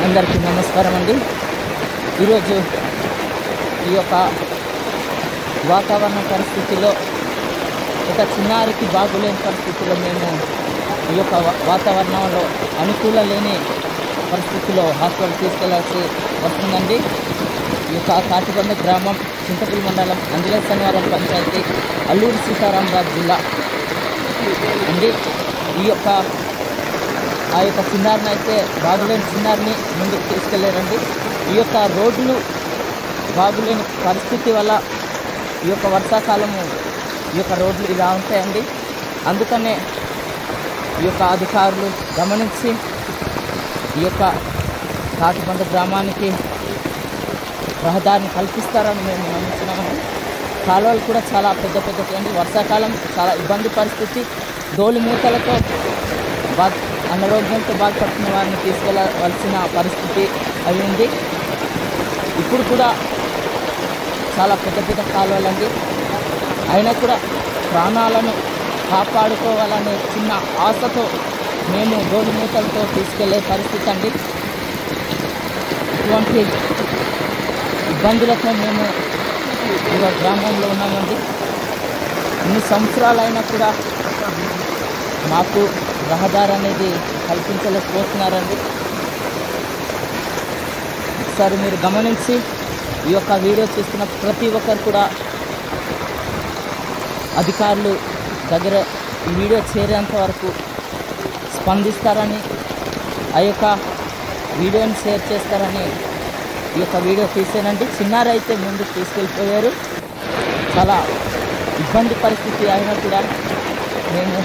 అందరికీ నమస్కారం అండి. ఈరోజు ఈ యొక్క వాతావరణ పరిస్థితిలో ఒక చిన్నారికి బాగులేని పరిస్థితిలో మేము ఈ యొక్క వాతావరణంలో అనుకూల లేని పరిస్థితిలో హాస్పిటల్ తీసుకెళ్లాల్సి వస్తుందండి. ఈ యొక్క కాటిబండ గ్రామం, చింతపల్లి మండలం, అంజలేశనివారం పంచాయతీ, అల్లూరు సీతారామరాజు జిల్లా అండి. ఆ యొక్క చిన్నారిని అయితే బాగులేని చిన్నారిని ముందుకు తీసుకెళ్ళారండి. ఈ యొక్క రోడ్లు బాగులేని పరిస్థితి వల్ల ఈ యొక్క వర్షాకాలము ఈ యొక్క రోడ్లు ఇలా ఉంటాయండి. అందుకనే ఈ యొక్క అధికారులు గమనించి ఈ యొక్క కాటిబండ గ్రామానికి రహదారిని కల్పిస్తారని మేము నమ్ముతున్నామండి. కాలువలు కూడా చాలా పెద్ద అండి. వర్షాకాలం చాలా ఇబ్బంది పరిస్థితి, దోలి మూతలతో అనారోగ్యంతో బాధపడుతున్న వారిని తీసుకెళ్ళవలసిన పరిస్థితి అయి ఉంది. ఇప్పుడు కూడా చాలా పెద్ద కాలువలండి. అయినా కూడా ప్రాణాలను కాపాడుకోవాలనే చిన్న ఆశతో మేము దోలి మూతలతో తీసుకెళ్లే పరిస్థితి అండి. ఇటువంటి ఇబ్బందులతో మేము ఈ గ్రామంలో ఉన్నామండి. ఇన్ని సంవత్సరాలైనా కూడా మాకు రహదారి అనేది కల్పించలేకపోతున్నారండి. ఒకసారి మీరు గమనించి ఈ యొక్క వీడియో చూస్తున్న ప్రతి ఒక్కరు కూడా అధికారులు దగ్గర ఈ వీడియో చేరేంత వరకు స్పందిస్తారని, ఆ యొక్క వీడియోని షేర్ చేస్తారని ఈ యొక్క వీడియో తీసేనండి. చిన్నారైతే ముందుకు తీసుకెళ్ళిపోయారు. చాలా ఇబ్బంది పరిస్థితి అయినా కూడా మేము